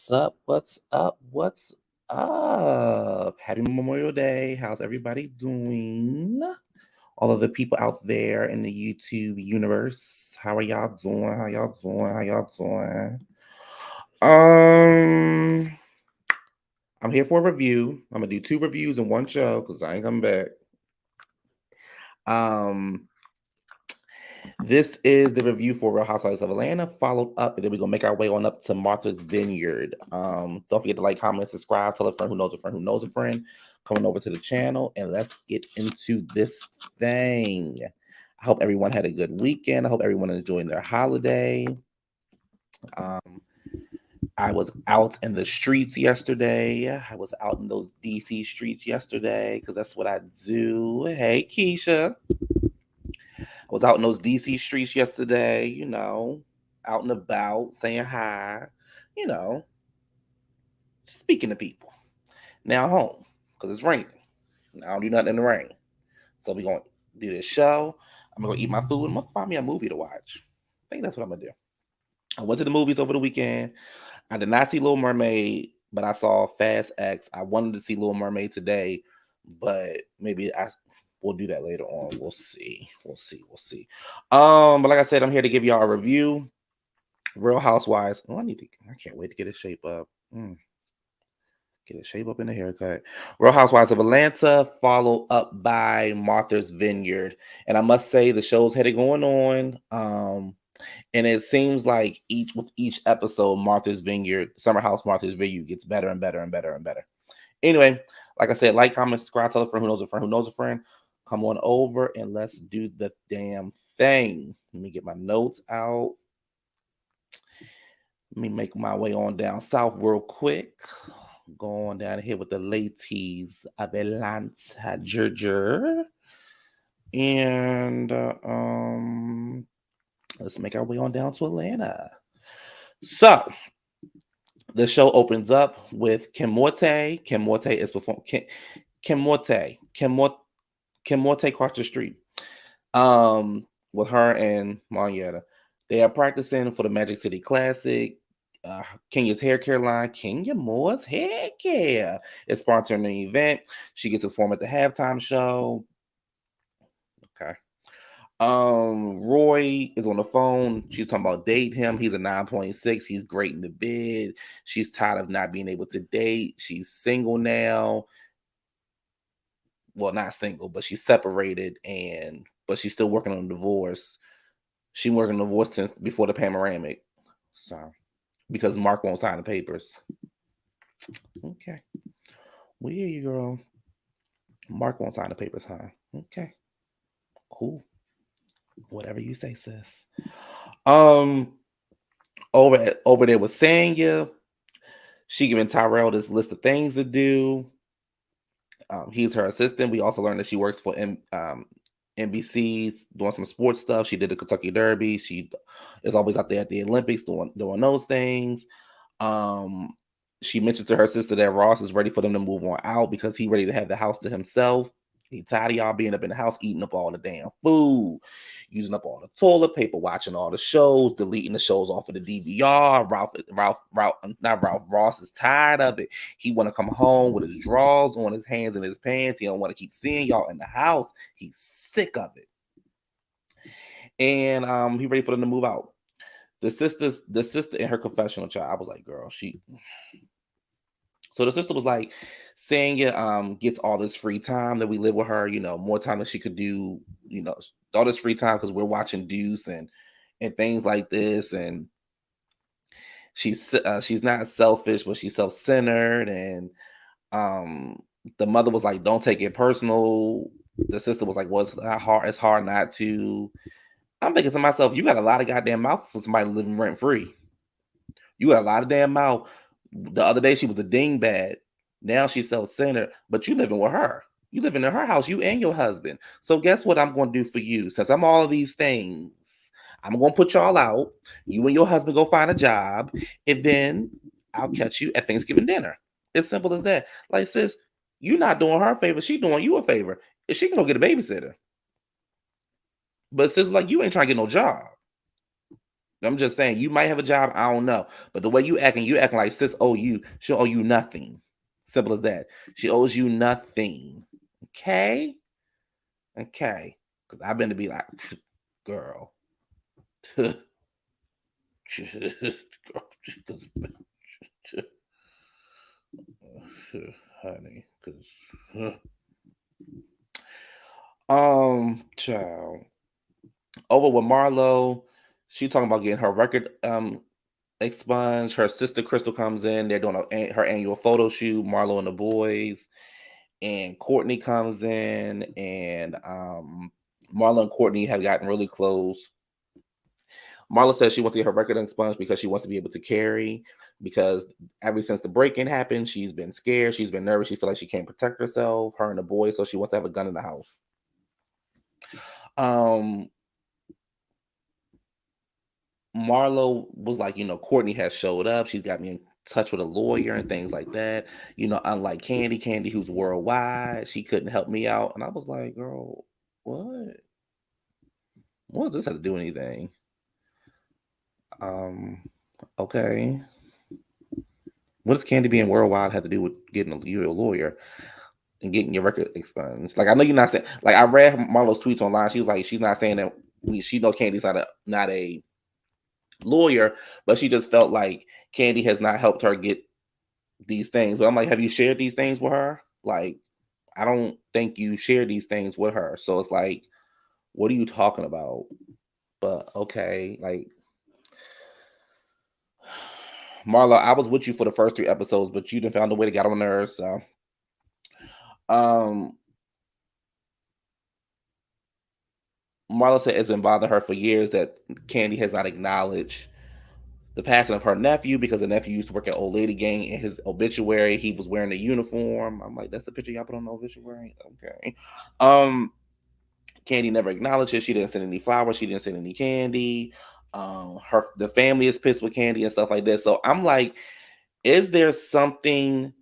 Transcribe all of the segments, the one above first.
What's up? What's up? What's up? Happy Memorial Day. How's everybody doing? All of the people out there in the YouTube universe. How are y'all doing? How y'all doing? How y'all doing? Um, I'm here for a review. I'm gonna do two reviews in one show because I ain't coming back. Um, This is the review for Real Housewives of Atlanta, followed up, and then we're gonna make our way on up to Martha's Vineyard. Don't forget to like, comment, subscribe, tell a friend who knows a friend who knows a friend. Coming over to the channel, and let's get into this thing. I hope everyone had a good weekend. I hope everyone enjoying their holiday. Um, I was out in the streets yesterday. I was out in those DC streets yesterday because that's what I do. Hey, Keisha. I was out in those DC streets yesterday, out and about, saying hi, you know, speaking to people. Now home, because it's raining. I don't do nothing in the rain. So we're going to do this show. I'm going to eat my food. I'm going to find me a movie to watch. I think that's what I'm going to do. I went to the movies over the weekend. I did not see Little Mermaid, but I saw Fast X. I wanted to see Little Mermaid today, but maybe we'll do that later on. We'll see. But like I said, I'm here to give y'all a review. Real Housewives. Oh, I can't wait to get a shape up. Get a shape up in the haircut. Real Housewives of Atlanta, followed up by Martha's Vineyard. And I must say the show's had it going on. And it seems like with each episode, Martha's Vineyard, Summer House Martha's Vineyard gets better and better and better and better. Anyway, like I said, like, comment, subscribe, tell a friend who knows a friend who knows a friend. Come on over and let's do the damn thing. Let me get my notes out. Let me make my way on down south real quick. Going down here with the ladies of Atlanta, Georgia. And let's make our way on down to Atlanta. So the show opens up with Kim Morte. Kim Morte is performing. Kim Morte across the street. With her and Marietta. They are practicing for the Magic City Classic. Kenya's hair care line, Kenya Moore's Hair Care, is sponsoring the event. She gets to perform at the halftime show. Okay. Roy is on the phone. She's talking about date him. He's a 9.6. He's great in the bed. She's tired of not being able to date. She's single now. Well, not single, but she's separated, but she's still working on a divorce. She's working on a divorce since before the panoramic. So, because Mark won't sign the papers. Okay. We hear you, girl. Mark won't sign the papers, huh? Okay. Cool. Whatever you say, sis. Over there with Sanya. She giving Tyrell this list of things to do. He's her assistant. We also learned that she works for NBC doing some sports stuff. She did the Kentucky Derby. She is always out there at the Olympics doing those things. She mentioned to her sister that Ross is ready for them to move on out because he's ready to have the house to himself. He's tired of y'all being up in the house, eating up all the damn food, using up all the toilet paper, watching all the shows, deleting the shows off of the DVR. Ross is tired of it. He want to come home with his drawers on his hands and his pants. He don't want to keep seeing y'all in the house. He's sick of it. And he ready for them to move out. The sister in her confessional, child, I was like, girl, so the sister was like, Sanya gets all this free time that we live with her, more time than she could do, all this free time because we're watching Deuce and things like this. And she's not selfish, but she's self-centered. And the mother was like, don't take it personal. The sister was like, well, it's hard not to. I'm thinking to myself, you got a lot of goddamn mouth for somebody living rent free. You got a lot of damn mouth. The other day she was a dingbat. Now she's self-centered, but you living with her. You living in her house, you and your husband. So guess what I'm going to do for you? Since I'm all of these things, I'm going to put y'all out. You and your husband go find a job, and then I'll catch you at Thanksgiving dinner. It's simple as that. Like, sis, you're not doing her a favor. She's doing you a favor. If she can go get a babysitter. But sis, like, you ain't trying to get no job. I'm just saying, you might have a job. I don't know. But the way you acting like sis owe you. She'll owe you nothing. Simple as that. She owes you nothing. Okay? Okay. Because I've been to be like, girl. Honey. Because, child. Over with Marlo. She talking about getting her record expunged. Her sister Crystal comes in. They're doing her annual photo shoot. Marlo and the boys, and Courtney comes in, and Marlo and Courtney have gotten really close. Marlo says she wants to get her record expunged because she wants to be able to carry. Because ever since the break-in happened, she's been scared. She's been nervous. She feels like she can't protect herself, her and the boys. So she wants to have a gun in the house. Marlo was like, Courtney has showed up. She's got me in touch with a lawyer and things like that. Unlike Candy, who's worldwide, she couldn't help me out. And I was like, girl, what? What does this have to do with anything? Okay. What does Candy being worldwide have to do with getting you a lawyer and getting your record expunged? Like, I know you're not saying. Like, I read Marlo's tweets online. She was like, she's not saying that she knows Candy's not a lawyer, but she just felt like Candy has not helped her get these things. But I'm like, have you shared these things with her? Like, I don't think you share these things with her. So it's like, what are you talking about? But okay, like, Marlo, I was with you for the first 3 episodes, but you didn't found a way to get on my nerves. So, Marlo said it's been bothering her for years that Candy has not acknowledged the passing of her nephew, because the nephew used to work at Old Lady Gang. In his obituary, he was wearing a uniform. I'm like, that's the picture y'all put on the obituary? Okay. Candy never acknowledged it. She didn't send any flowers. She didn't send any candy. The family is pissed with Candy and stuff like that. So I'm like, is there something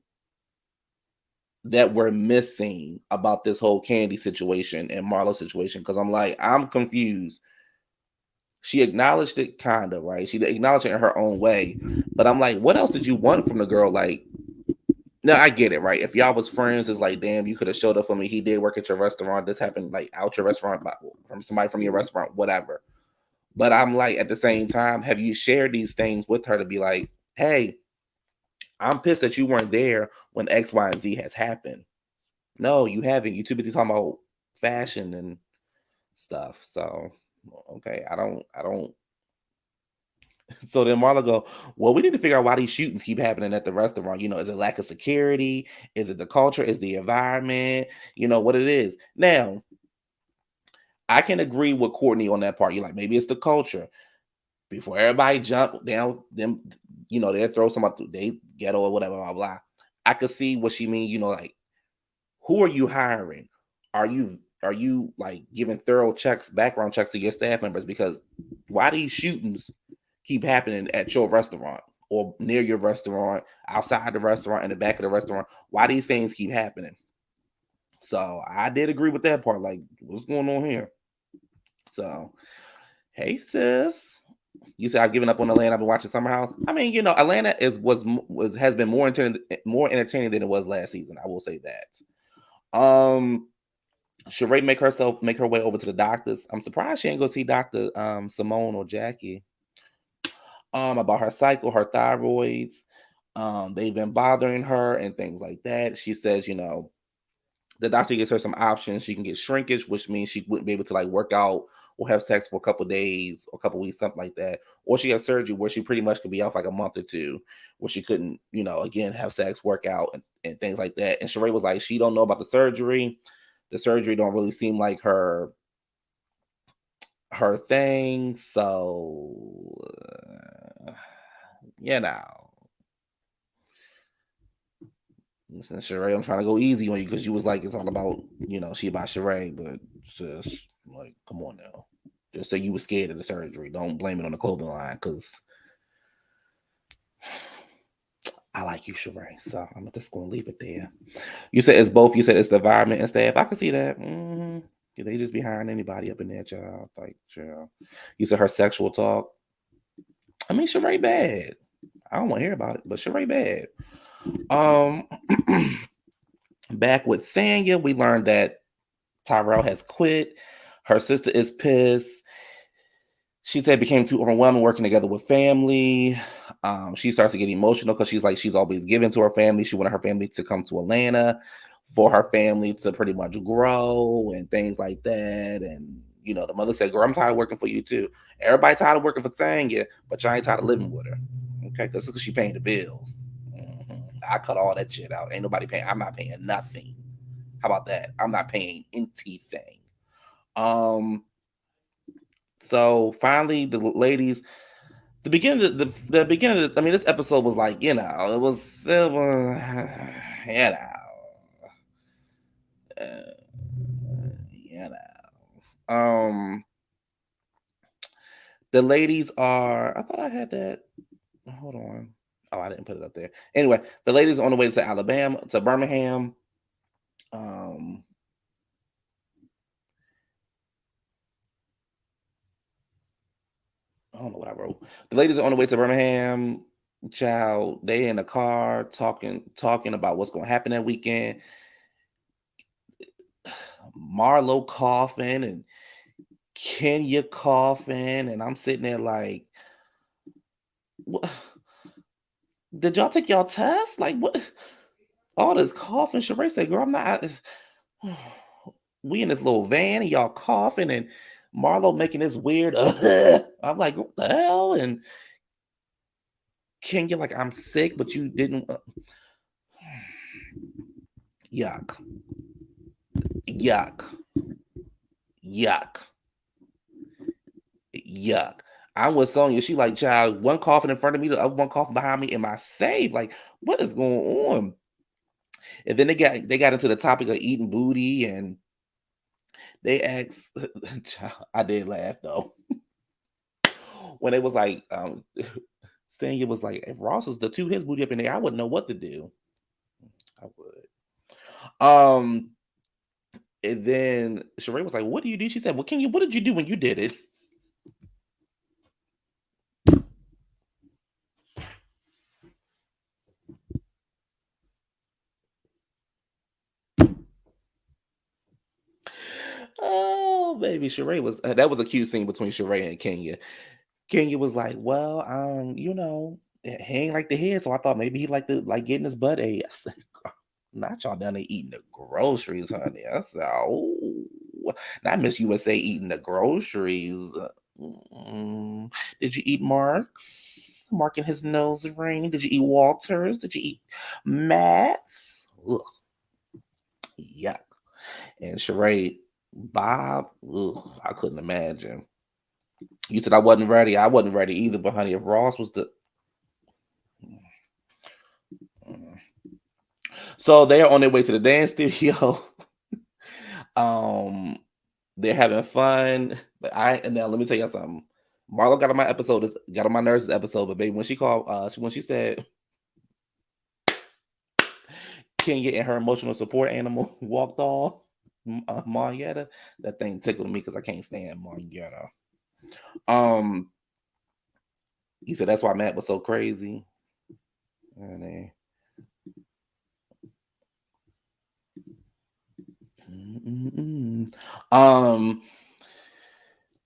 that we're missing about this whole Candy situation and Marlo situation? Because I'm like, I'm confused. She acknowledged it, kind of, right? She acknowledged it in her own way. But I'm like, what else did you want from the girl? Like, no, I get it, right? If y'all was friends, it's like, damn, you could have showed up for me. He did work at your restaurant. This happened like out your restaurant, from somebody from your restaurant, whatever. But I'm like, at the same time, have you shared these things with her to be like, hey, I'm pissed that you weren't there when X, Y, and Z has happened? No, you haven't. You too busy talking about fashion and stuff. So, okay, I don't. So then Marla go, well, we need to figure out why these shootings keep happening at the restaurant. Is it lack of security? Is it the culture? Is the environment? What it is. Now, I can agree with Courtney on that part. You're like, maybe it's the culture. Before everybody jump down, them, they'll throw some out, they ghetto or whatever, blah, blah. I could see what she mean, like, who are you hiring? Are you like giving thorough checks, background checks to your staff members? Because why these shootings keep happening at your restaurant or near your restaurant, outside the restaurant, in the back of the restaurant? Why these things keep happening? So I did agree with that part. Like, what's going on here? So, hey sis, you said I've given up on Atlanta. I've been watching Summer House. I mean, Atlanta has been more entertaining than it was last season. I will say that. Sheree make her way over to the doctors. I'm surprised she ain't go see Doctor Simone or Jackie. About her cycle, her thyroids. They've been bothering her and things like that. She says, the doctor gives her some options. She can get shrinkage, which means she wouldn't be able to like work out or have sex for a couple days or a couple weeks, something like that. Or she has surgery where she pretty much could be off like a month or two, where she couldn't, again, have sex, work out, and things like that. And Sheree was like, she don't know about the surgery. The surgery don't really seem like her thing. So, you know. Listen, Sheree, I'm trying to go easy on you because you was like, it's all about, she about Sheree, but it's just like, come on now. Just say you were scared of the surgery. Don't blame it on the clothing line, because I like you, Sheree. So I'm just going to leave it there. You said it's both. You said it's the environment and staff. I can see that. They just be hiring anybody up in there, child. Like, child. You said her sexual talk. I mean, Sheree bad. I don't want to hear about it, but Sheree bad. Um, back with Sanya, we learned that Tyrell has quit. Her sister is pissed. She said it became too overwhelming working together with family. She starts to get emotional because she's like she's always given to her family. She wanted her family to come to Atlanta for her family to pretty much grow and things like that. And the mother said, "Girl, I'm tired of working for you too. Everybody tired of working for Tanya, but you ain't tired of living with her, okay? Because she paying the bills. I cut all that shit out. Ain't nobody paying. I'm not paying nothing. How about that? I'm not paying anything. Um, so finally, the ladies, the beginning, the beginning. I mean, this episode was like, it was you know, uh, you know. The ladies are. I thought I had that. Hold on. Oh, I didn't put it up there. Anyway, the ladies are on the way to Alabama, to Birmingham. Um, I don't know what I wrote. The ladies are on the way to Birmingham. Child, they in the car talking about what's going to happen that weekend. Marlo coughing and Kenya coughing, and I'm sitting there like, what? Did y'all take y'all test? Like, what? All this coughing. Sheree said, "Girl, I'm not." We in this little van, and y'all coughing, and Marlo making this weird. I'm like, what the hell? And Kenya like, I'm sick, but you didn't. Yuck, yuck, yuck, yuck. I was Sonya. She like, child, one coughing in front of me, the other one coughing behind me. Am I safe? Like, what is going on? And then they got into the topic of eating booty, and they asked. Child, I did laugh though when it was like, saying it was like, if Ross was to toot his booty up in there, I wouldn't know what to do. I would. And then Sheree was like, "What do you do?" She said, "Well, what did you do when you did it?" Oh, baby, Sheree was that was a cute scene between Sheree and Kenya. Kenya was like, "Well, he ain't like the head, so I thought maybe he like to like getting his butt ate." I said, "Not y'all down there eating the groceries, honey." I said, "Oh, not Miss USA eating the groceries." Did you eat Mark's? Mark in his nose ring. Did you eat Walters? Did you eat Matt's? Ugh, yuck. And Sheree, Bob, ugh, I couldn't imagine. You said I wasn't ready. I wasn't ready either. But honey, if Ross was the so they're on their way to the dance studio. um, they're having fun. But and now let me tell you something. Marlo got on my episode. Got on my nerves this episode. But baby, when she called, when she said Kenya and her emotional support animal walked off, Marietta, that thing tickled me because I can't stand Marietta. Um, he said that's why Matt was so crazy. And um,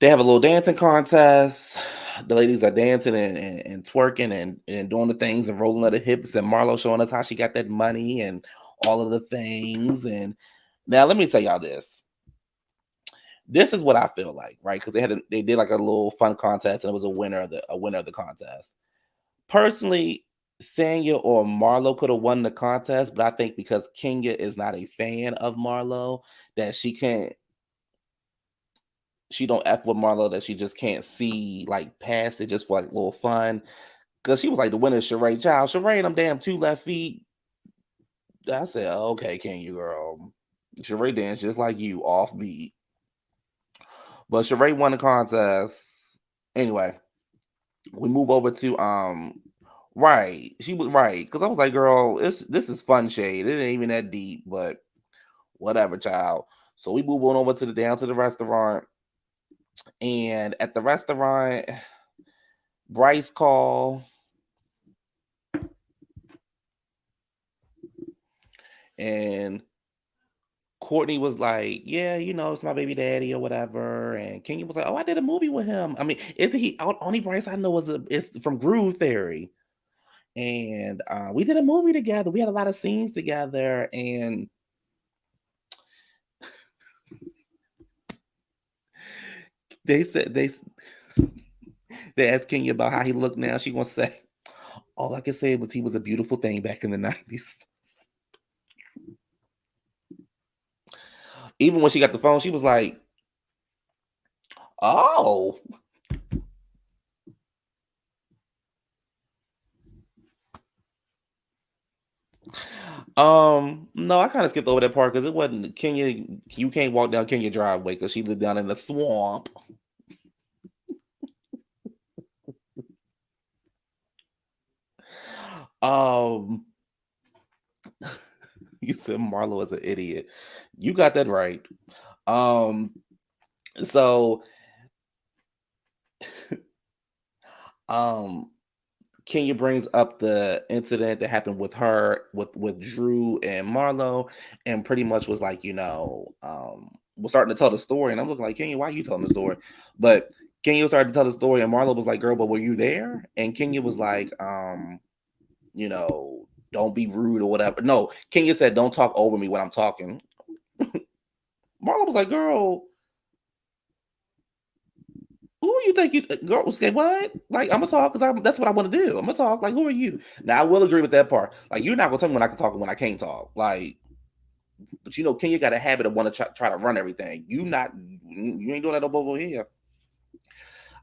they have a little dancing contest. The ladies are dancing and twerking and doing the things and rolling of the hips. And Marlo showing us how she got that money and all of the things. And now let me tell y'all this. This is what I feel like, right? Because they did like a little fun contest and it was a winner of the contest. Personally, Sanya or Marlo could have won the contest, but I think because Kenya is not a fan of Marlo, that she don't f with Marlo, that she just can't see like past it just for like a little fun. Cause she was like the winner, Sheree. Child, Sheree and them damn two left feet. I said, okay, Kenya girl. Sheree dance just like you, off beat. But Sheree won the contest. Anyway, we move over to right. She was right. Because I was like, girl, this is fun shade. It ain't even that deep, but whatever, child. So we move on over to the down to the restaurant. And at the restaurant, Bryce call, and Courtney was like, "Yeah, it's my baby daddy or whatever." And Kenya was like, "Oh, I did a movie with him. I mean, isn't he? Only Bryce I know is from Groove Theory, and we did a movie together. We had a lot of scenes together, and they said they asked Kenya about how he looked now. She gonna say, all I can say was he was a beautiful thing back in the 90s. Even when she got the phone, she was like, "Oh." No, I kind of skipped over that part because it wasn't Kenya. You can't walk down Kenya driveway because she lived down in the swamp. Um, you said Marlo is an idiot. You got that right. Um, so um Kenya brings up the incident that happened with her with Drew and Marlo, and pretty much was like, was starting to tell the story, and I'm looking like, Kenya, why are you telling the story? But Kenya started to tell the story, and Marlo was like, "Girl, but were you there?" And Kenya was like, "Don't be rude or whatever." No, Kenya said, "Don't talk over me when I'm talking." Marlo was like, "Girl, who you think you girl say what? Like I'm gonna talk because that's what I want to do. I'm gonna talk. Like who are you? Now I will agree with that part. Like you're not gonna tell me when I can talk and when I can't talk. Like, but Kenya got a habit of want to try to run everything. You ain't doing that over here.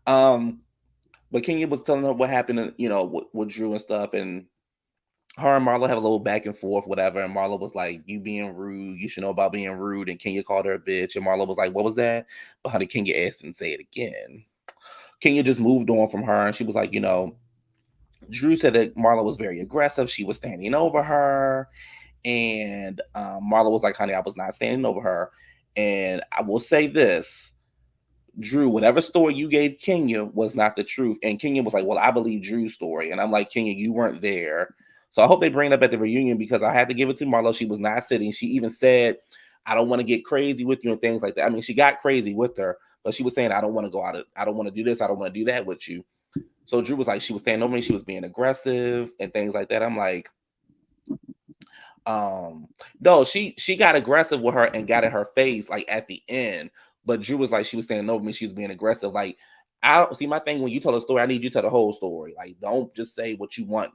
Um, but Kenya was telling her what happened, with Drew and stuff, and her and Marlo have a little back and forth, whatever. And Marlo was like, "You being rude. You should know about being rude." And Kenya called her a bitch, and Marlo was like, "What was that?" But honey, Kenya asked and say it again. Kenya just moved on from her, and she was like, Drew said that Marlo was very aggressive. She was standing over her. And Marlo was like, honey, I was not standing over her. And I will say this, Drew, whatever story you gave Kenya was not the truth. And Kenya was like, well, I believe Drew's story. And I'm like, Kenya, you weren't there. So I hope they bring it up at the reunion because I had to give it to Marlo. She was not sitting. She even said, I don't want to get crazy with you and things like that. I mean, she got crazy with her, but she was saying, I don't want to go out. I don't want to do this. I don't want to do that with you. So Drew was like, she was standing over me, she was being aggressive and things like that. I'm like, um, no, she got aggressive with her and got in her face like at the end. But Drew was like, she was standing over me, she was being aggressive. Like, I don't see my thing when you tell a story, I need you to tell the whole story. Like, don't just say what you want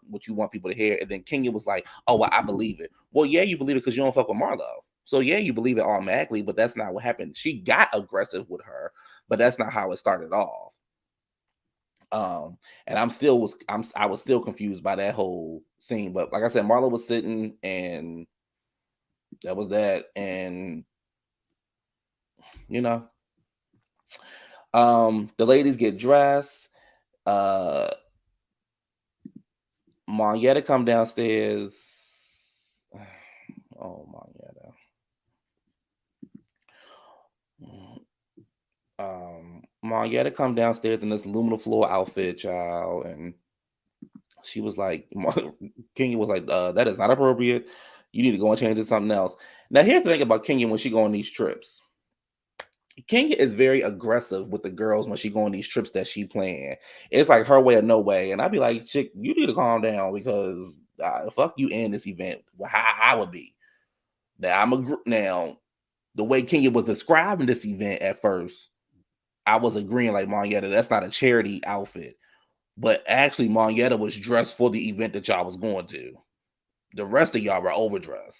people to hear. And then Kenya was like, oh, well, I believe it. Well, yeah, you believe it because you don't fuck with Marlo. So yeah, you believe it automatically, but that's not what happened. She got aggressive with her, but that's not how it started off. And I was still confused by that whole scene. But like I said, Marlo was sitting and that was that. And you know, the ladies get dressed. Uh Marietta come downstairs. Oh, Marietta. Marietta come downstairs in this aluminum floor outfit, child, and she was like, Kenya was like, that is not appropriate. You need to go and change to something else. Now, here's the thing about Kenya when she go on these trips. Kenya is very aggressive with the girls when she go on these trips that she plan. It's like her way or no way. And I'd be like, chick, you need to calm down because fuck you in this event. How I would be. Now now the way Kenya was describing this event at first, I was agreeing like Marietta, that's not a charity outfit. But actually, Marietta was dressed for the event that y'all was going to. The rest of y'all were overdressed.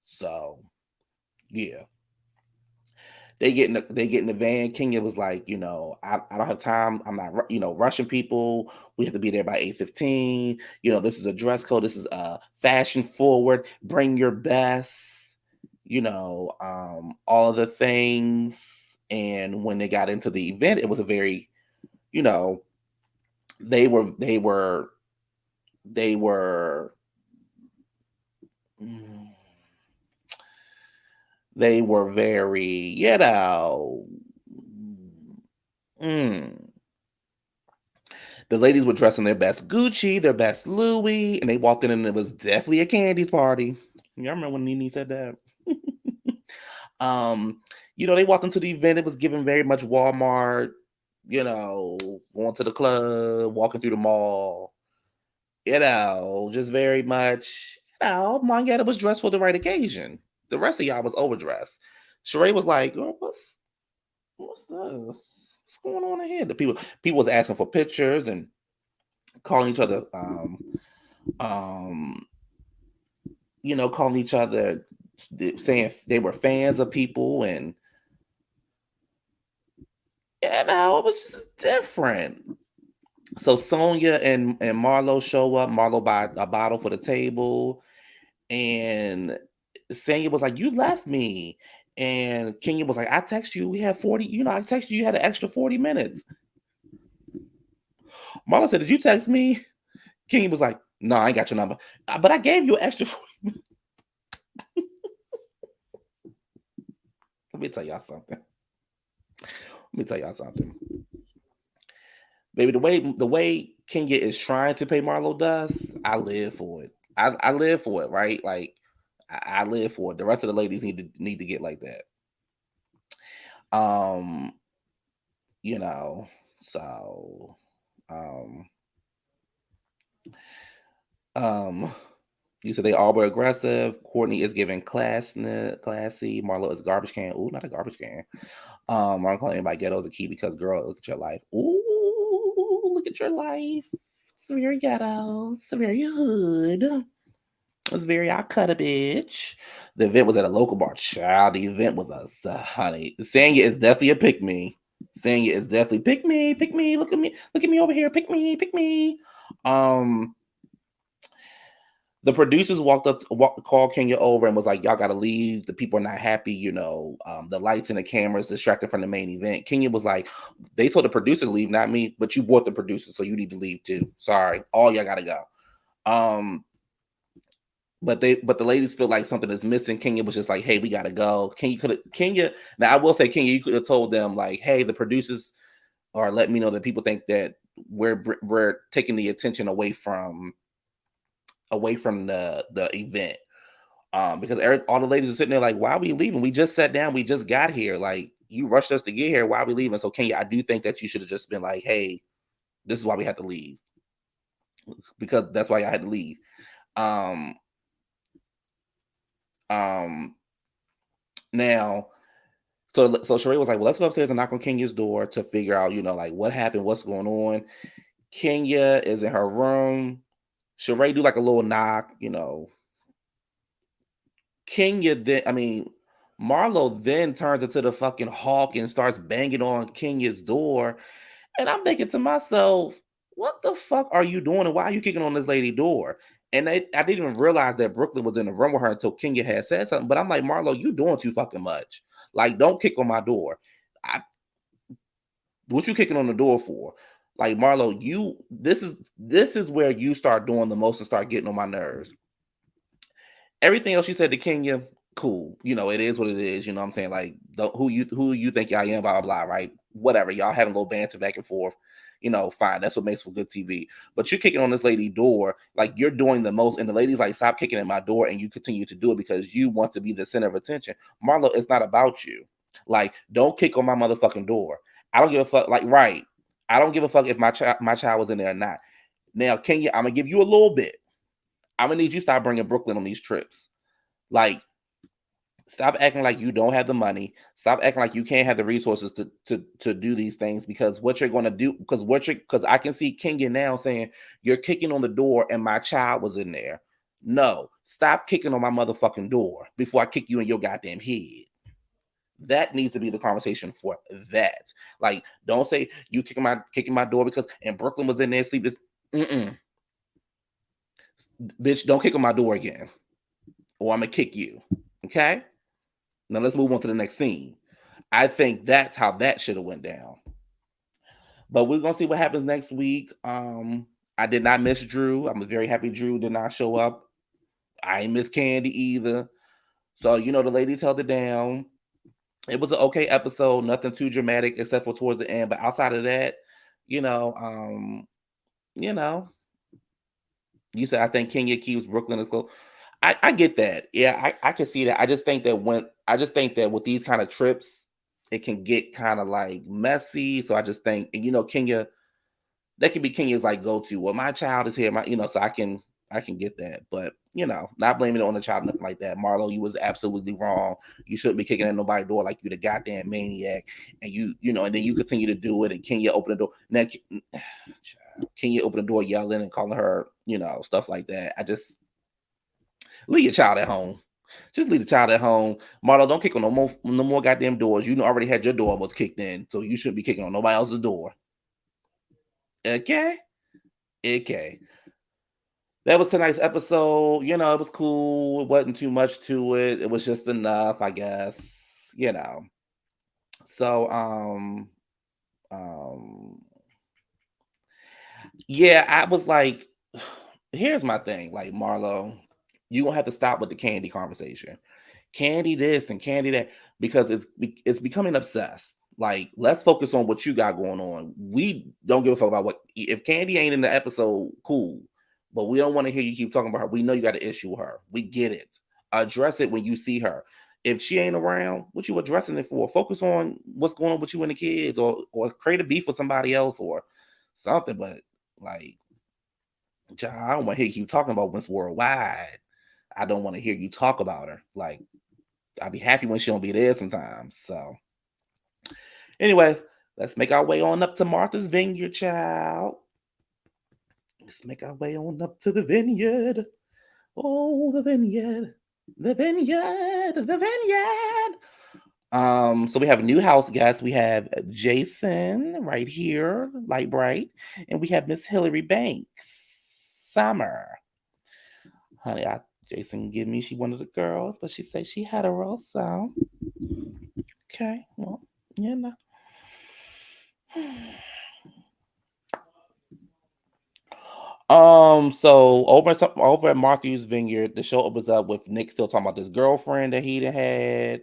So yeah. They get in the van. Kenya was like, I don't have time. I'm not rushing people. We have to be there by 8:15. This is a dress code. This is fashion forward. Bring your best. All of the things. And when they got into the event, it was a very, you know, they were mm, they were very, mm, The ladies were dressed in their best Gucci, their best Louis, and they walked in and it was definitely a Candy's party. Y'all remember when Nene said that? um, they walked into the event. It was given very much Walmart. Going to the club, walking through the mall. Just very much. Mangetta was dressed for the right occasion. The rest of y'all was overdressed. Sheree was like, "Girl, what's this? What's going on in here?" The people was asking for pictures and calling each other, um, calling each other, saying they were fans of people, and it was just different. So Sonya and Marlo show up. Marlo buy a bottle for the table, and Sanya was like, "You left me." And Kenya was like, "I text you. We had 40. I texted you. You had an extra 40 minutes." Marlo said, "Did you text me?" Kenya was like, "No, I ain't got your number. But I gave you an extra 40 minutes." Let me tell y'all something. Baby, the way Kenya is trying to pay Marlo dust, I live for it. I live for it, right? Like I live for it. The rest of the ladies need to get like that. So you said they all were aggressive. Courtney is giving classy. Marlo is garbage can. Ooh, not a garbage can. I'm calling anybody ghetto as a key because, girl, look at your life. Ooh, look at your life. It's very ghetto. It's very hood. It's very I cut a bitch. The event was at a local bar. Child, the event was honey. Sanya is definitely a pick me. Sanya is definitely pick me. Look at me over here. Pick me. The producers called Kenya over and was like, "Y'all got to leave. The people are not happy. The lights and the cameras distracted from the main event." Kenya was like, "They told the producer to leave, not me, but you brought the producer, so you need to leave too. Sorry, all y'all got to go." But the ladies feel like something is missing. Kenya was just like, "Hey, we got to go." Kenya. Now I will say, Kenya, you could have told them like, "Hey, the producers are letting me know that people think that we're taking the attention away from the event." Because all the ladies are sitting there like, "Why are we leaving? We just sat down. We just got here. Like, you rushed us to get here. Why are we leaving?" So Kenya, I do think that you should have just been like, "Hey, this is why we had to leave." Because that's why I had to leave. Now, so Sheree was like, "Well, let's go upstairs and knock on Kenya's door to figure out, like what happened, what's going on." Kenya is in her room. Sheree do like a little knock, Kenya Marlo then turns into the fucking hawk and starts banging on Kenya's door. And I'm thinking to myself, what the fuck are you doing? And why are you kicking on this lady door? And I didn't even realize that Brooklyn was in the room with her until Kenya had said something. But I'm like, "Marlo, you doing too fucking much. Like, don't kick on my door. What you kicking on the door for?" Like, Marlo, this is where you start doing the most and start getting on my nerves. Everything else you said to Kenya, cool. It is what it is. You know what I'm saying? Like, who you think I am, blah, blah, blah, right? Whatever. Y'all having a little banter back and forth. Fine. That's what makes for good TV. But you're kicking on this lady door, like you're doing the most. And the lady's like, "Stop kicking at my door," and you continue to do it because you want to be the center of attention. Marlo, it's not about you. Like, don't kick on my motherfucking door. I don't give a fuck. Like, right. I don't give a fuck if my child was in there or not. Now, Kenya, I'm gonna give you a little bit. I'm gonna need you to stop bringing Brooklyn on these trips. Like, stop acting like you don't have the money. Stop acting like you can't have the resources to do these things because what you're gonna do because I can see Kenya now saying you're kicking on the door and my child was in there. No, stop kicking on my motherfucking door before I kick you in your goddamn head. That needs to be the conversation for that. Like, don't say you kicking my door because and Brooklyn was in there sleeping. Bitch, don't kick on my door again, or I'm gonna kick you. Okay. Now let's move on to the next scene. I think that's how that should have went down. But we're gonna see what happens next week. I did not miss Drew. I'm very happy Drew did not show up. I ain't miss Candy either. So the ladies held it down. It was an okay episode, nothing too dramatic except for towards the end. But outside of that, you know, um, you know, you said I think Kenya keeps Brooklyn as close. I get that. Yeah, I can see that. I just think that with these kind of trips, it can get kind of like messy. So I just think, and Kenya, that can be Kenya's like go to. Well, my child is here, so I can get that, but not blaming it on the child, nothing like that. Marlo, you was absolutely wrong. You shouldn't be kicking at nobody's door like you the goddamn maniac, and and then you continue to do it, and Kenya open the door. Now, Kenya open the door, yelling and calling her, stuff like that. I just leave your child at home. Just leave the child at home. Marlo, don't kick on no more goddamn doors. You already had your door was kicked in, so you shouldn't be kicking on nobody else's door. Okay, okay. That was tonight's episode. It was cool. It wasn't too much to it. It was just enough, I guess. You know. So um yeah, I was like, here's my thing. Like, Marlo, you gonna have to stop with the candy conversation. Candy this and candy that, because it's becoming obsessed. Like, let's focus on what you got going on. We don't give a fuck about what if Candy ain't in the episode, cool. But we don't want to hear you keep talking about her. We know you got to issue her. We get it. Address it when you see her. If she ain't around, what you addressing it for? Focus on what's going on with you and the kids, or create a beef with somebody else or something. But like, I don't want to hear you talking about what's worldwide. I don't want to hear you talk about her. Like, I'll be happy when she don't be there sometimes. So anyway, let's make our way on up to Martha's Vineyard, child. Let's make our way on up to the vineyard. Oh, the vineyard. The vineyard. The vineyard. So we have a new house guest. We have Jason right here, light bright, and we have Miss Hillary Banks. Summer. Honey, Jason give me she one of the girls, but she said she had a role, so okay, well, you know. So over at Matthew's Vineyard, the show opens up with Nick still talking about this girlfriend that he had.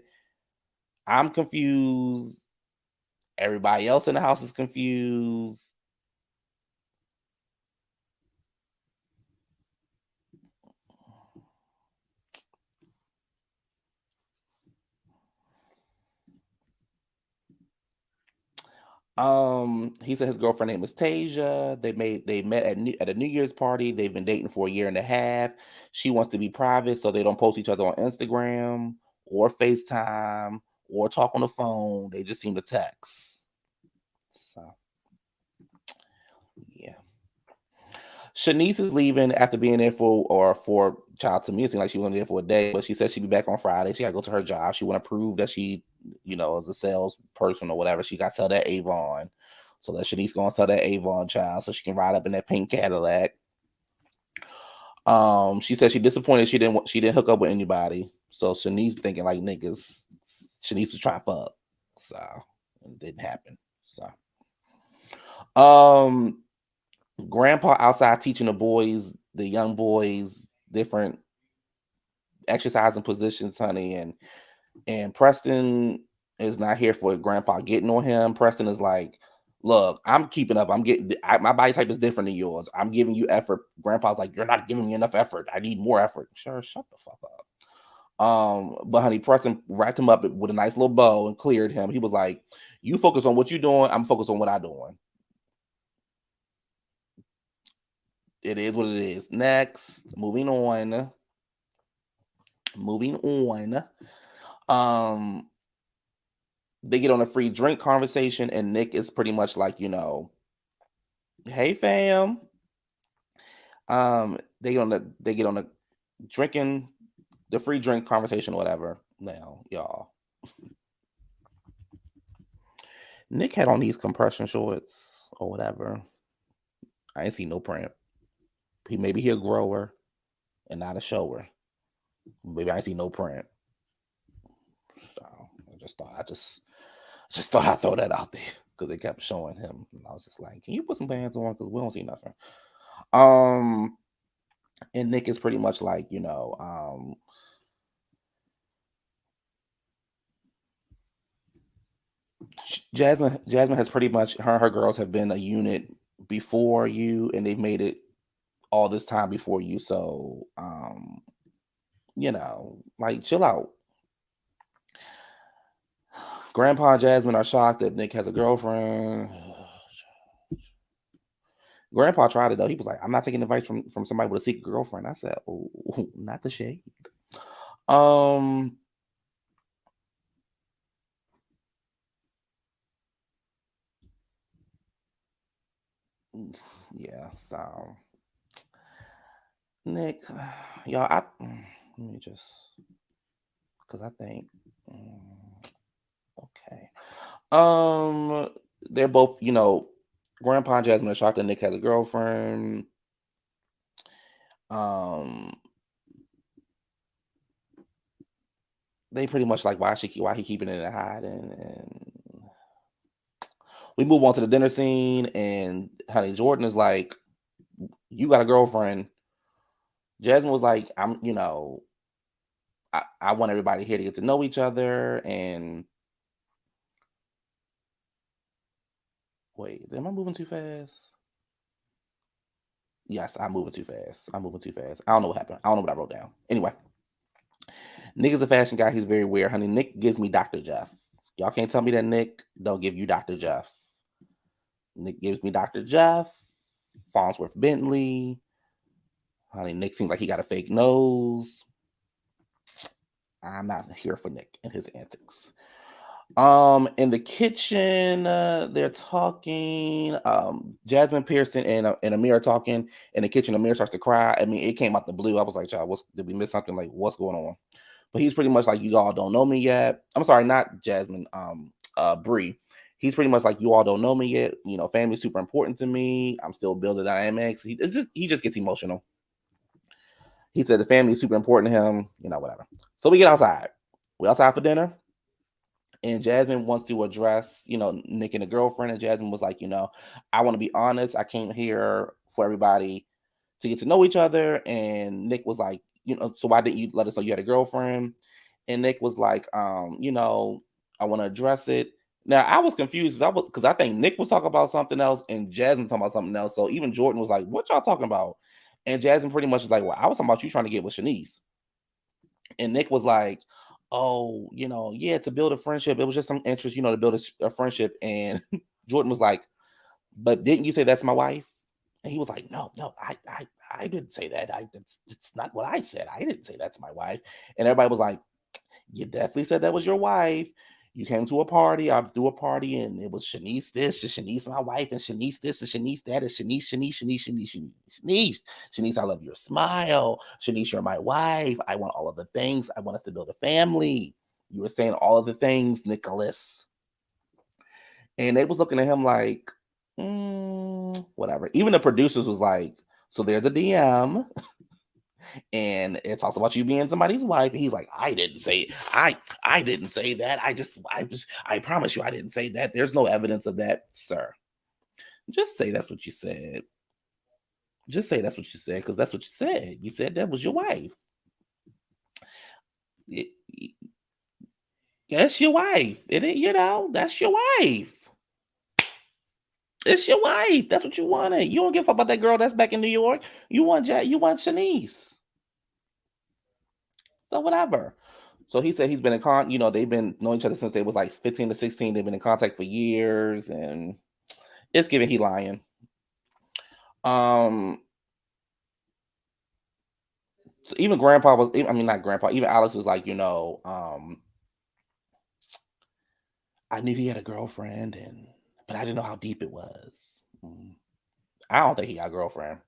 I'm confused. Everybody else in the house is confused. He said his girlfriend name is Tasia. They met at a New Year's party. They've been dating for a year and a half. She wants to be private, so they don't post each other on Instagram or FaceTime or talk on the phone. They just seem to text. So yeah. Shanice is leaving after being there for child, to me it seemed like she was only there for a day, but she said she'd be back on Friday. She gotta go to her job. She wanna prove that she, is a salesperson or whatever. She got to tell that Avon. So that Shanice gonna tell that Avon child so she can ride up in that pink Cadillac. She said she disappointed she didn't hook up with anybody. So Shanice thinking like niggas. Shanice was trying to fuck. So it didn't happen. So grandpa outside teaching the young boys, different exercising positions, honey, and Preston is not here for grandpa getting on him. Preston is like, look, I'm keeping up. My body type is different than yours. I'm giving you effort. Grandpa's like, you're not giving me enough effort. I need more effort. Sure, shut the fuck up. But honey, Preston wrapped him up with a nice little bow and cleared him. He was like, you focus on what you're doing. I'm focused on what I'm doing. It is what it is. Next, moving on. Moving on. Um, they get on a free drink conversation, and Nick is pretty much like, hey fam. They get on the drinking, the free drink conversation or whatever. Now, y'all. Nick had on these compression shorts or whatever. I ain't see no print. Maybe he a grower and not a shower. Maybe I ain't see no print. So I just thought I'd throw that out there because they kept showing him. And I was just like, can you put some pants on? Because we don't see nothing. And Nick is pretty much like, Jasmine has pretty much her girls have been a unit before you, and they've made it all this time before you. So, like chill out. Grandpa and Jasmine are shocked that Nick has a girlfriend. Grandpa tried it though. He was like, "I'm not taking advice from somebody with a secret girlfriend." I said, "Oh, not the shade." Um, yeah. So Nick, y'all, let me just because I think okay. They're both, Grandpa and Jasmine are shocked that Nick has a girlfriend. Um, they pretty much like why he keeping it in hiding, and we move on to the dinner scene, and honey Jordan is like, "You got a girlfriend." Jasmine was like, I want everybody here to get to know each other, and wait, am I moving too fast? Yes, I'm moving too fast. I'm moving too fast. I don't know what happened. I don't know what I wrote down. Anyway, Nick is a fashion guy. He's very weird, honey. Nick gives me Dr. Jeff. Y'all can't tell me that Nick don't give you Dr. Jeff. Nick gives me Dr. Jeff, Farnsworth Bentley. Honey, Nick seems like he got a fake nose. I'm not here for Nick and his antics. In the kitchen, they're talking. Jasmine Pearson and Amir are talking in the kitchen. Amir starts to cry. I mean, it came out the blue. I was like, "Child, did we miss something? Like, what's going on?" But he's pretty much like, "You all don't know me yet." I'm sorry, not Jasmine. Brie. He's pretty much like, "You all don't know me yet. Family's super important to me. I'm still building dynamics." He just gets emotional. He said the family is super important to him. Whatever. So we get outside. We outside for dinner. And Jasmine wants to address, Nick and the girlfriend. And Jasmine was like, I want to be honest. I came here for everybody to get to know each other. And Nick was like, so why didn't you let us know you had a girlfriend? And Nick was like, I want to address it. Now I was confused because I think Nick was talking about something else and Jasmine talking about something else. So even Jordan was like, "What y'all talking about?" And Jasmine pretty much was like, "Well, I was talking about you trying to get with Shanice." And Nick was like, "Oh, yeah, to build a friendship. It was just some interest, to build a friendship." And Jordan was like, "But didn't you say that's my wife?" And he was like, "No, no, I didn't say that. It's not what I said. I didn't say that's my wife." And everybody was like, "You definitely said that was your wife. You came to a party. I threw a party, and it was Shanice this, and Shanice my wife, and Shanice this, and Shanice that, and Shanice. Shanice, I love your smile. Shanice, you're my wife. I want all of the things. I want us to build a family. You were saying all of the things, Nicholas." And they was looking at him like, whatever. Even the producers was like, "So there's a DM and it talks about you being somebody's wife." And he's like, I didn't say that. I promise you I didn't say that. There's no evidence of that, sir. Just say that's what you said. Just say that's what you said, because that's what you said. You said that was your wife. It, that's your wife. That's your wife. It's your wife. That's what you wanted. You don't give a fuck about that girl that's back in New York. You want Shanice. So whatever. So he said he's been they've been knowing each other since they was like 15 to 16. They've been in contact for years, and it's giving he lying. Um, so even grandpa was, I mean, not grandpa, even Alex was like, I knew he had a girlfriend, but I didn't know how deep it was. Mm, I don't think he got a girlfriend.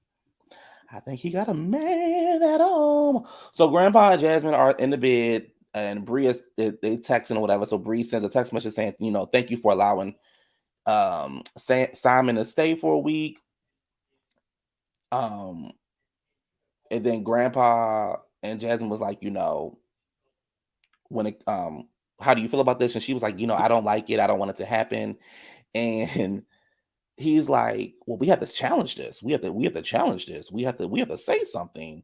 I think he got a man at home. So grandpa and Jasmine are in the bed, and Bria they texting or whatever. So Bria sends a text message saying, "Thank you for allowing Simon to stay for a week." Um, and then Grandpa and Jasmine was like, when it how do you feel about this? And she was like, I don't like it. I don't want it to happen. And he's like, well, we have to challenge this. We have to challenge this. We have to say something.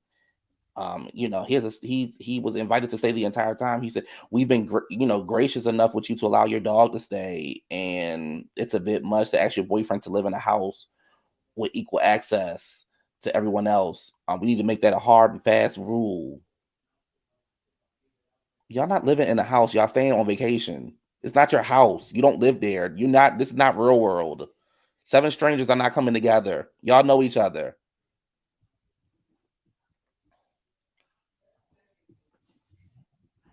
He was invited to stay the entire time. He said, "We've been gracious enough with you to allow your dog to stay, and it's a bit much to ask your boyfriend to live in a house with equal access to everyone else. We need to make that a hard and fast rule. Y'all not living in a house. Y'all staying on vacation. It's not your house. You don't live there. You're not. This is not real world. 7 strangers are not coming together. Y'all know each other.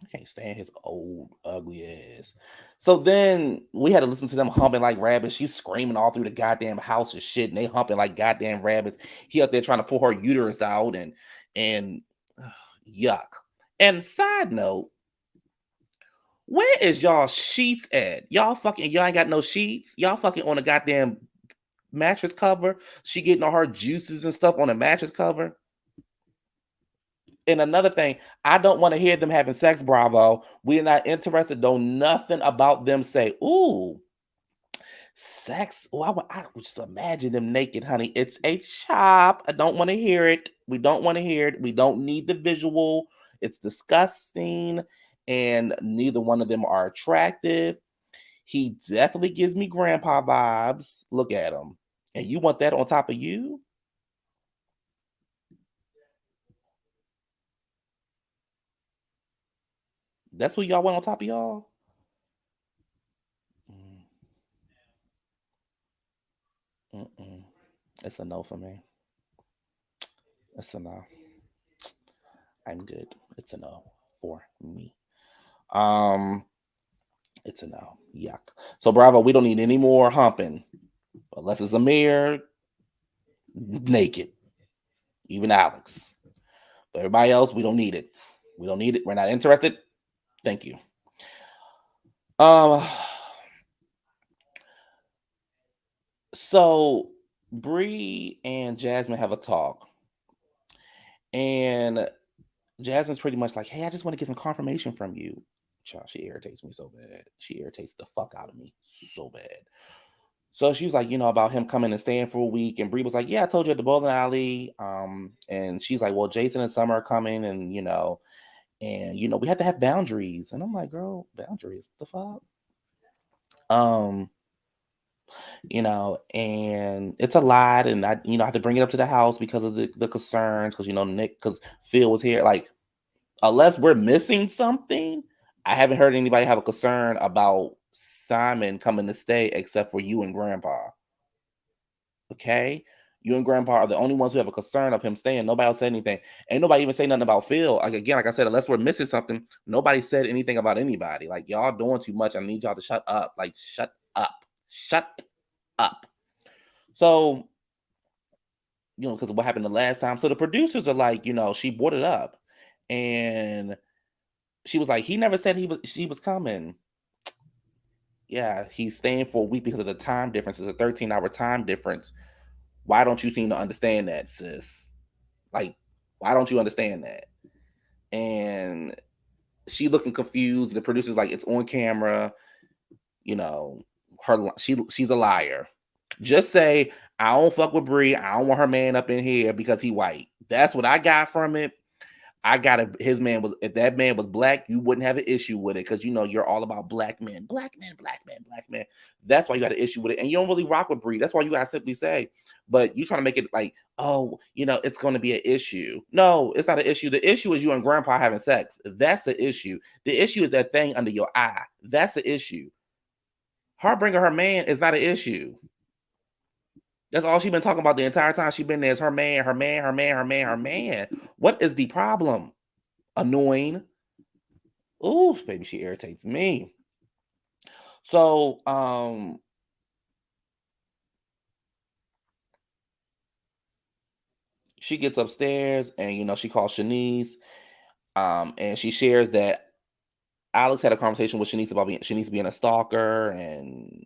I can't stand his old ugly ass. So then we had to listen to them humping like rabbits. She's screaming all through the goddamn house and shit, and they humping like goddamn rabbits. He up there trying to pull her uterus out and yuck. And side note, where is y'all sheets at? Y'all ain't got no sheets. Y'all fucking on a goddamn mattress cover. She getting all her juices and stuff on a mattress cover. And another thing, I don't want to hear them having sex, Bravo. We're not interested. Know nothing about them say, ooh, sex. Oh, I would just imagine them naked, honey. It's a chop. I don't want to hear it. We don't want to hear it. We don't need the visual. It's disgusting. And neither one of them are attractive. He definitely gives me grandpa vibes. Look at him. And you want that on top of you? That's what y'all want on top of y'all? Mm, mm-mm. It's a no for me. It's a no. I'm good. It's a no for me. Um, it's a no. Yuck. So Bravo, we don't need any more humping. Unless it's Amir naked. Even Alex. But everybody else, we don't need it. We don't need it. We're not interested. Thank you. Um so Bree and Jasmine have a talk. And Jasmine's pretty much like, hey, I just want to get some confirmation from you. Child, she irritates me so bad. She irritates the fuck out of me so bad. So she was like, about him coming and staying for a week. And Bree was like, yeah, I told you at the bowling alley. And she's like, well, Jason and Summer are coming and we have to have boundaries. And I'm like, girl, boundaries, the fuck? Um, and it's a lot. And I have to bring it up to the house because of the concerns, because Nick, because Phil was here. Like, unless we're missing something, I haven't heard anybody have a concern about Simon coming to stay except for you and Grandpa. Okay? You and Grandpa are the only ones who have a concern of him staying. Nobody else said anything. Ain't nobody even say nothing about Phil. Like, again, like I said, unless we're missing something, nobody said anything about anybody. Like, y'all doing too much. I need y'all to shut up. Like, shut up. Shut up. So, because of what happened the last time. So the producers are like, she brought it up. And she was like, he never said she was coming. Yeah, he's staying for a week because of the time difference. It's a 13-hour time difference. Why don't you seem to understand that, sis? Like, why don't you understand that? And she looking confused. The producer's like, it's on camera. She's a liar. Just say, I don't fuck with Brie. I don't want her man up in here because he white. That's what I got from it. His man was, if that man was black, you wouldn't have an issue with it because you're all about black men, black men, black men, black men. That's why you got an issue with it. And you don't really rock with Brie. That's why you gotta simply say, but you trying to make it like, oh, it's gonna be an issue. No, it's not an issue. The issue is you and grandpa having sex. That's the issue. The issue is that thing under your eye. That's the issue. Her bringing her man is not an issue. That's all she's been talking about the entire time she's been there is her man, her man, her man, her man, her man. What is the problem? Annoying. Ooh, baby, she irritates me. So, she gets upstairs and she calls Shanice. And she shares that Alex had a conversation with Shanice about Shanice being a stalker and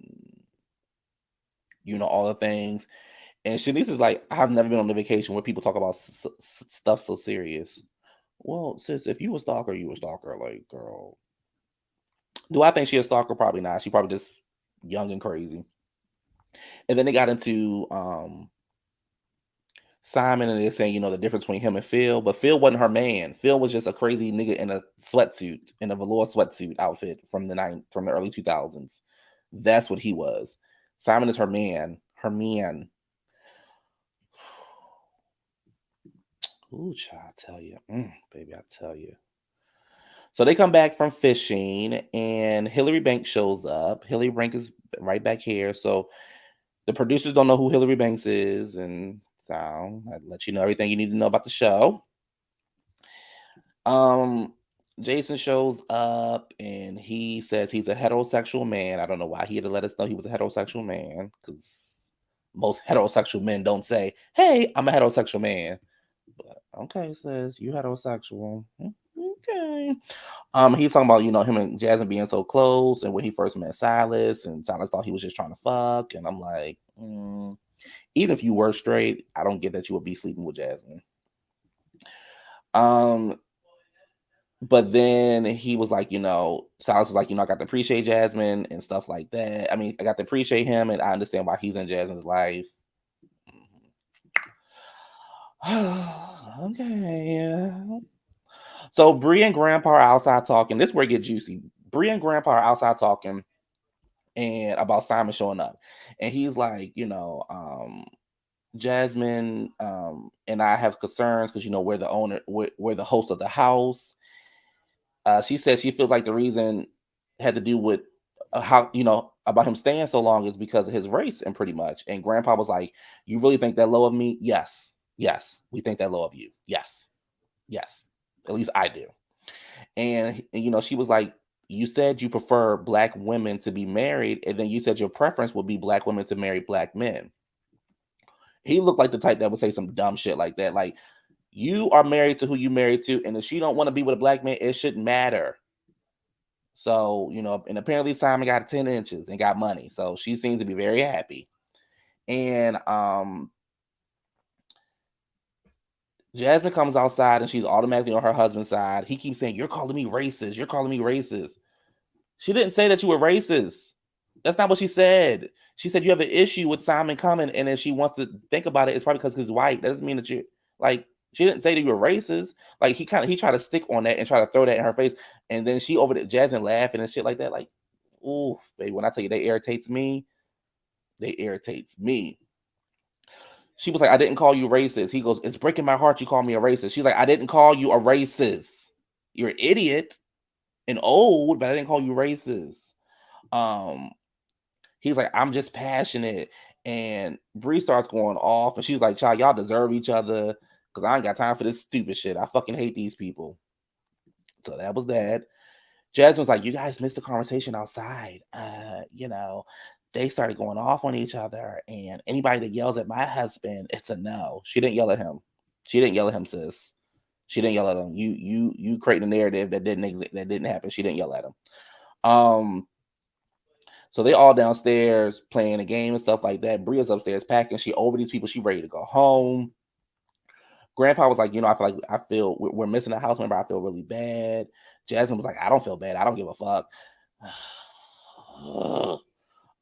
all the things. And Shanice is like, I've never been on a vacation where people talk about stuff so serious. Well, sis, if you a stalker, you a stalker. Like, girl, do I think she a stalker? Probably not. She probably just young and crazy. And then they got into Simon, and they're saying, the difference between him and Phil. But Phil wasn't her man. Phil was just a crazy nigga in a sweatsuit, in a velour sweatsuit outfit from the early 2000s. That's what he was. Simon is her man. Her man. Ooh, child, I tell you. Baby, I tell you. So they come back from fishing, and Hillary Banks shows up. Hillary Banks is right back here. So the producers don't know who Hillary Banks is, and so I let you know everything you need to know about the show. Um, Jason shows up and he says he's a heterosexual man. I don't know why he had to let us know he was a heterosexual man, because most heterosexual men don't say, "Hey, I'm a heterosexual man." But okay, says you heterosexual. Okay. He's talking about, him and Jasmine being so close, and when he first met Silas, and Silas thought he was just trying to fuck, and I'm like, even if you were straight, I don't get that you would be sleeping with Jasmine. Um, but then he was like, Silas was like, I got to appreciate Jasmine and stuff like that. I mean, I got to appreciate him, and I understand why he's in Jasmine's life. Okay. So Bria and Grandpa are outside talking. This is where it gets juicy. Bria and Grandpa are outside talking and about Simon showing up. And he's like, Jasmine and I have concerns because we're the owner, we're the host of the house. She says she feels like the reason had to do with how about him staying so long is because of his race, and pretty much. And Grandpa was like, "You really think that low of me?" Yes, yes, we think that low of you. Yes, yes, at least I do. And she was like, "You said you prefer black women to be married, and then you said your preference would be black women to marry black men." He looked like the type that would say some dumb shit like that. Like, you are married to who you married to, and if she don't want to be with a black man, it shouldn't matter. So, and apparently Simon got 10 inches and got money. So she seems to be very happy. And Jasmine comes outside and she's automatically on her husband's side. He keeps saying, "You're calling me racist. You're calling me racist." She didn't say that you were racist. That's not what she said. She said you have an issue with Simon coming, and if she wants to think about it, it's probably because he's white. That doesn't mean that you're like, she didn't say that you were racist. Like, he tried to stick on that and try to throw that in her face. And then she over the Jasmine laughing and shit like that. Like, ooh, baby, when I tell you they irritates me, they irritates me. She was like, "I didn't call you racist." He goes, "It's breaking my heart you call me a racist." She's like, "I didn't call you a racist. You're an idiot and old, but I didn't call you racist." Um, he's like, "I'm just passionate." And Bree starts going off, and she's like, "Child, y'all deserve each other, because I ain't got time for this stupid shit. I fucking hate these people." So that was that. Jasmine's like, "You guys missed the conversation outside. They started going off on each other, and anybody that yells at my husband, it's a no." She didn't yell at him. She didn't yell at him, sis. She didn't yell at him. You create a narrative that didn't exist, that didn't happen. She didn't yell at him. Um, so they all downstairs playing a game and stuff like that. Bria's upstairs packing. She over these people. She ready to go home. Grandpa was like, I feel we're missing a house member. I feel really bad. Jasmine was like, "I don't feel bad. I don't give a fuck."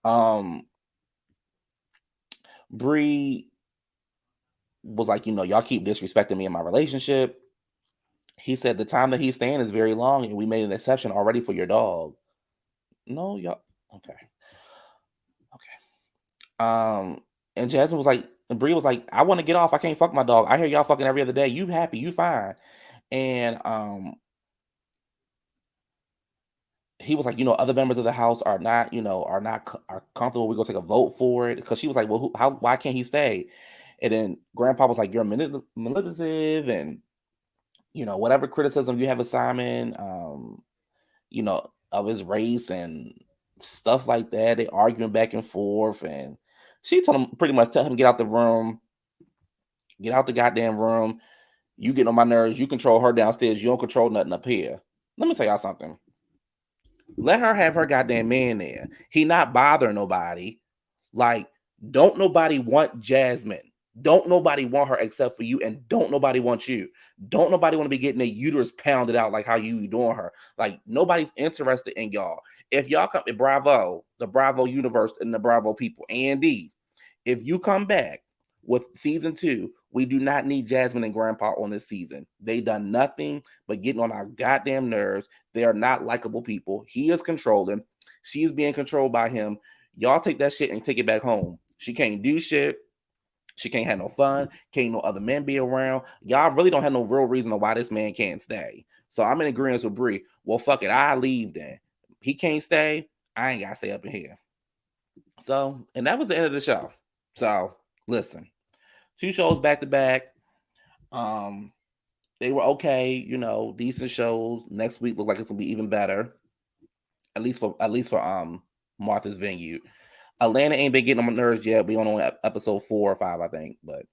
um, Bree was like, "Y'all keep disrespecting me in my relationship." He said the time that he's staying is very long, and we made an exception already for your dog. No, y'all. Okay. Okay. And Jasmine was like, and Bree was like, "I want to get off. I can't fuck my dog. I hear y'all fucking every other day. You happy? You fine?" And he was like, "Other members of the house are not, are comfortable. We're gonna take a vote for it." Because she was like, "Well, why can't he stay?" And then Grandpa was like, "You're manipulative, and whatever criticism you have of Simon, of his race and stuff like that." They arguing back and forth, and she told him, pretty much tell him, "Get out the room, get out the goddamn room. You get on my nerves. You control her downstairs. You don't control nothing up here." Let me tell y'all something. Let her have her goddamn man there. He not bothering nobody. Like, don't nobody want Jasmine. Don't nobody want her except for you, and don't nobody want you. Don't nobody want to be getting their uterus pounded out like how you doing her. Like, nobody's interested in y'all. If y'all come, Bravo, the Bravo universe and the Bravo people, Andy, if you come back with season 2, we do not need Jasmine and Grandpa on this season. They done nothing but getting on our goddamn nerves. They are not likable people. He is controlling. She is being controlled by him. Y'all take that shit and take it back home. She can't do shit. She can't have no fun. Can't no other men be around. Y'all really don't have no real reason why this man can't stay. So I'm in agreement with Brie. Well, fuck it. I leave then. He can't stay. I ain't got to stay up in here. So, and that was the end of the show. So, listen, 2 shows back to back. Um, they were okay, decent shows. Next week look like it's gonna be even better. At least for Martha's Vineyard. Atlanta ain't been getting on my nerves yet. We on episode 4 or 5, I think. But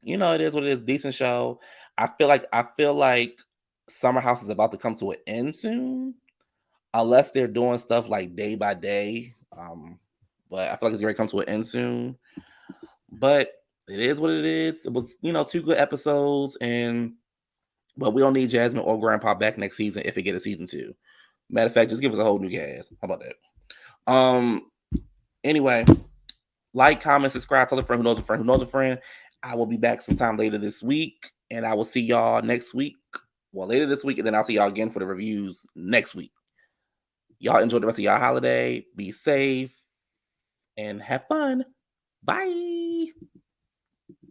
it is what it is. Decent show. I feel like Summer House is about to come to an end soon, unless they're doing stuff like day by day. But I feel like it's going to come to an end soon. But it is what it is. It was 2 good episodes, but we don't need Jasmine or Grandpa back next season if we get a season 2. Matter of fact, just give us a whole new cast. How about that? Anyway, like, comment, subscribe, tell a friend who knows a friend who knows a friend. I will be back sometime later this week, and I will see y'all next week. Well, later this week, and then I'll see y'all again for the reviews next week. Y'all enjoy the rest of y'all holiday. Be safe and have fun. Bye.